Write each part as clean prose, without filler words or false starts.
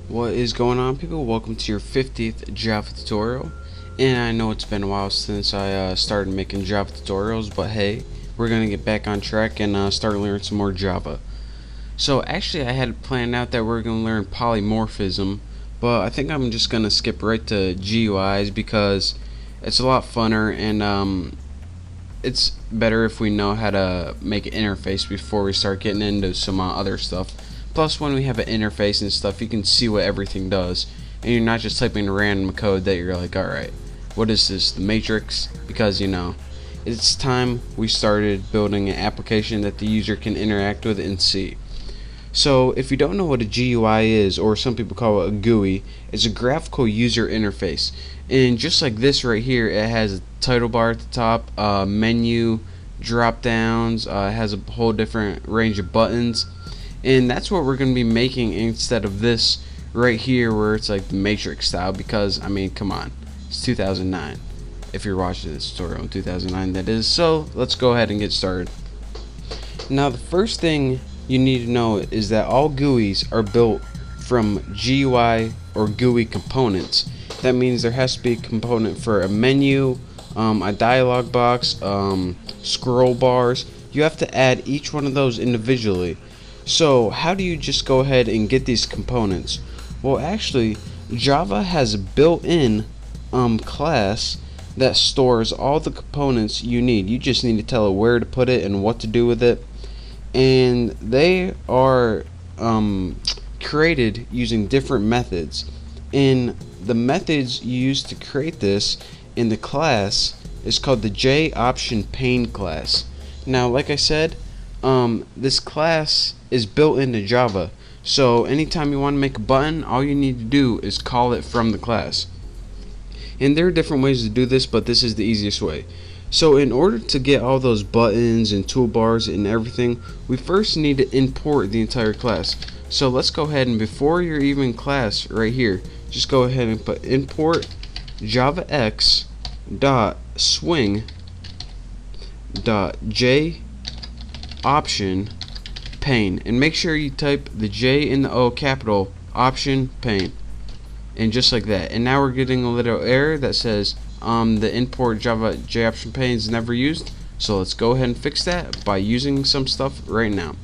What is going on, people? Welcome to your 50th Java tutorial. And I know it's been a while since I started making Java tutorials, but hey, we're gonna get back on track and start learning some more Java. So actually I had planned out that we're gonna learn polymorphism, but I think I'm just gonna skip right to GUIs because it's a lot funner and it's better if we know how to make an interface before we start getting into some other stuff. Plus, when we have an interface and stuff, you can see what everything does, and you're not just typing random code that you're like, alright, what is this, the matrix? Because, it's time we started building an application that the user can interact with and see. So, if you don't know what a GUI is, or some people call it a GUI, it's a graphical user interface. And just like this right here, it has a title bar at the top, menu, drop downs, it has a whole different range of buttons. And that's what we're going to be making instead of this right here where it's like the matrix style, because I mean, come on, it's 2009 if you're watching this tutorial in 2009, that is. So let's go ahead and get started. Now the first thing you need to know is that all GUIs are built from GUI or GUI components. That means there has to be a component for a menu, a dialog box, scroll bars. You have to add each one of those individually. So how do you just go ahead and get these components? Well, actually, Java has a built-in class that stores all the components you need. You just need to tell it where to put it and what to do with it. And they are created using different methods. And the methods you use to create this in the class is called the JOptionPane class. Now, like I said, this class is built into Java, so anytime you want to make a button, all you need to do is call it from the class. And there are different ways to do this, but this is the easiest way. So in order to get all those buttons and toolbars and everything, we first need to import the entire class. So let's go ahead and before your even class right here, just go ahead and put import javax dot swing dot j option pane, and make sure you type the J and the O capital option pane, and just like that. And now we're getting a little error that says the import java J option pane is never used. So let's go ahead and fix that by using some stuff right now.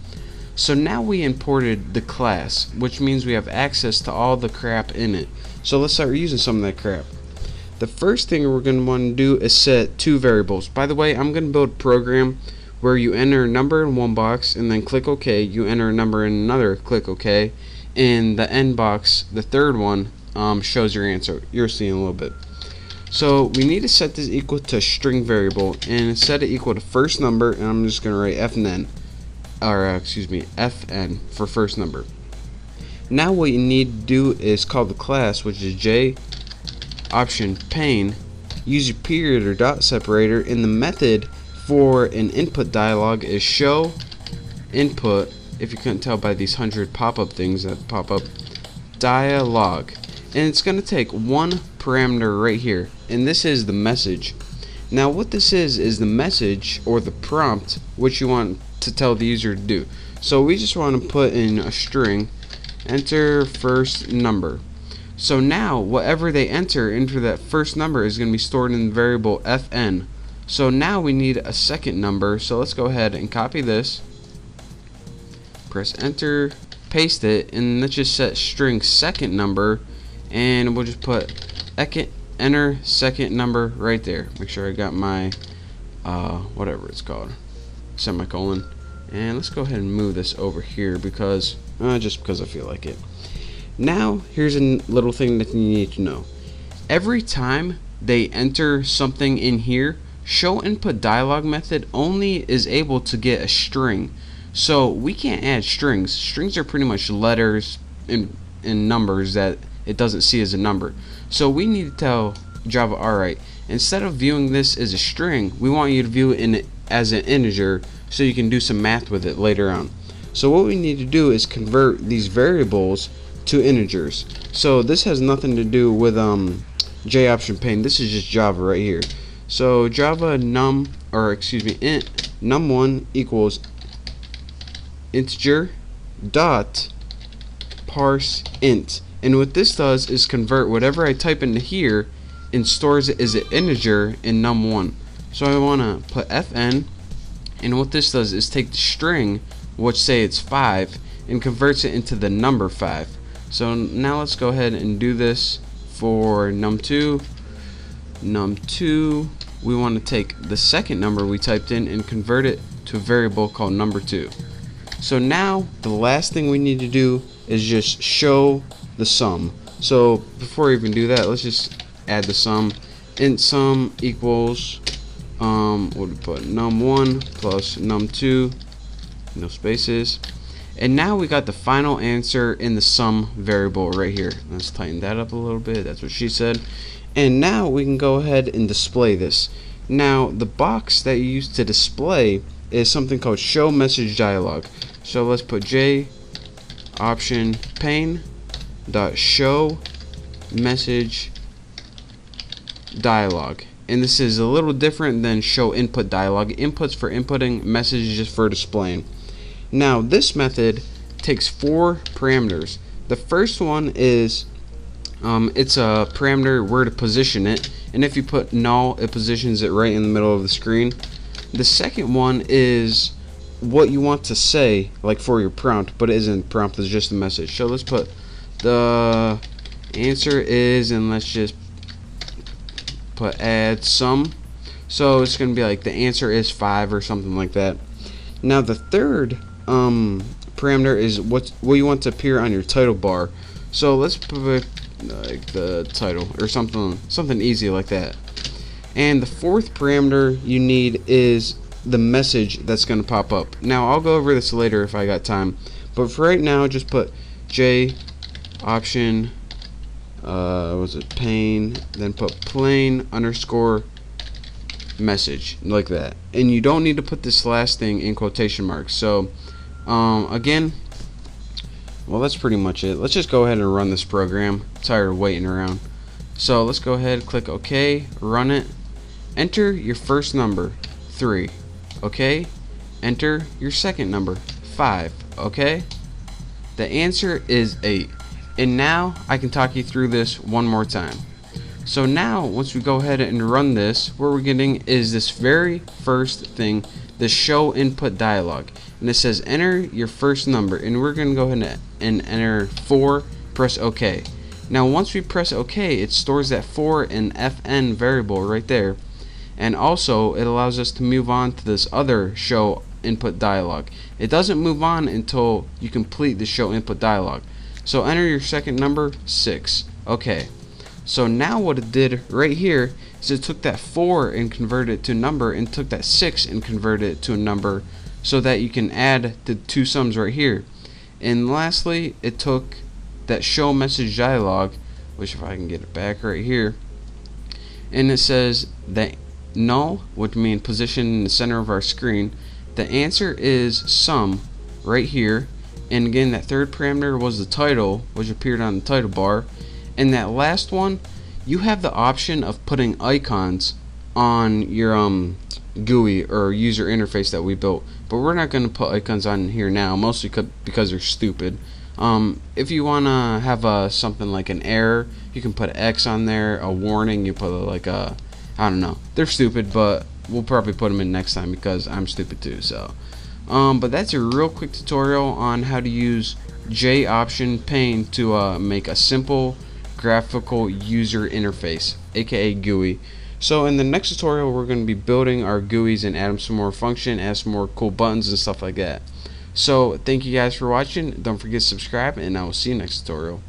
So now we imported the class, which means we have access to all the crap in it. So let's start using some of that crap. The first thing we're going to want to do is set two variables. By the way, I'm going to build a program where you enter a number in one box and then click OK, you enter a number in another, click OK, and the end box, the third one, shows your answer. You'll see in a little bit. So we need to set this equal to a string variable and set it equal to first number, and I'm just going to write fn, fn for first number. Now what you need to do is call the class, which is JOptionPane, use your period or dot separator, and the method for an input dialog is show input, if you couldn't tell by these 100 pop-up things that pop up, dialog. And it's going to take one parameter right here, and this is the message. Now what this is the message or the prompt which you want to tell the user to do. So we just want to put in a string, enter first number. So now whatever they enter into that first number is going to be stored in the variable fn. So now we need a second number, so let's go ahead and copy this, press enter, paste it, and let's just set string second number, and we'll just put enter second number right there. Make sure I got my whatever it's called, semicolon, and let's go ahead and move this over here because just because I feel like it. Now here's a little thing that you need to know. Every time they enter something in here, show input dialog method only is able to get a string. So we can't add strings. Strings are pretty much letters and numbers that it doesn't see as a number. So we need to tell Java, alright, instead of viewing this as a string, we want you to view it as an integer so you can do some math with it later on. So what we need to do is convert these variables to integers. So this has nothing to do with JOptionPane. This is just Java right here. So Java int num1 equals integer dot parse int, And what this does is convert whatever I type into here and stores it as an integer in num1. So I want to put fn, and what this does is take the string, which say it's 5, and converts it into the number 5. So now let's go ahead and do this for num2. Num2, we want to take the second number we typed in and convert it to a variable called number2. So now the last thing we need to do is just show the sum. So before we even do that, let's just add the sum. Int sum equals what do we put, num1 plus num2, no spaces. And now we got the final answer in the sum variable right here. Let's tighten that up a little bit. That's what she said. And now we can go ahead and display this. Now the box that you use to display is something called show message dialog. So let's put j option pane dot show message dialog. And this is a little different than show input dialog. Inputs for inputting, messages just for displaying. Now this method takes 4 parameters. The first one is it's a parameter where to position it, and if you put null, it positions it right in the middle of the screen. The second one is what you want to say, like for your prompt, but it isn't prompt, it's just a message. So let's put the answer is, and let's just put add sum. So it's going to be like the answer is 5 or something like that. Now the third parameter is what you want to appear on your title bar. So let's put like the title or something easy like that. And the fourth parameter you need is the message that's going to pop up. Now I'll go over this later if I got time, but for right now just put j option was it pane, then put plain underscore message, like that. And you don't need to put this last thing in quotation marks. So again, well, that's pretty much it. Let's just go ahead and run this program. I'm tired of waiting around. So let's go ahead, click OK, run it. Enter your first number, 3. Okay. Enter your second number, 5. Okay. The answer is 8. And now I can talk you through this one more time. So now once we go ahead and run this, what we're getting is this very first thing, the show input dialog, and it says enter your first number, and we're going to go ahead and enter 4, press OK. Now once we press OK, it stores that 4 in fn variable right there, and also it allows us to move on to this other show input dialog. It doesn't move on until you complete the show input dialog. So enter your second number, 6. Okay. So now what it did right here is it took that 4 and converted it to a number, and took that 6 and converted it to a number, so that you can add the 2 sums right here. And lastly, it took that show message dialog, which if I can get it back right here, and it says that null, which means position in the center of our screen. The answer is sum right here, and again that third parameter was the title, which appeared on the title bar. And that last one, you have the option of putting icons on your GUI or user interface that we built, but we're not going to put icons on here now, mostly because they're stupid. If you want to have something like an error, you can put an X on there, a warning, you put like a, I don't know, they're stupid, but we'll probably put them in next time because I'm stupid too. So but that's a real quick tutorial on how to use J option pane to make a simple graphical user interface, aka GUI. So in the next tutorial, we're going to be building our GUIs and adding some more function, add some more cool buttons and stuff like that. So thank you guys for watching. Don't forget to subscribe, and I will see you next tutorial.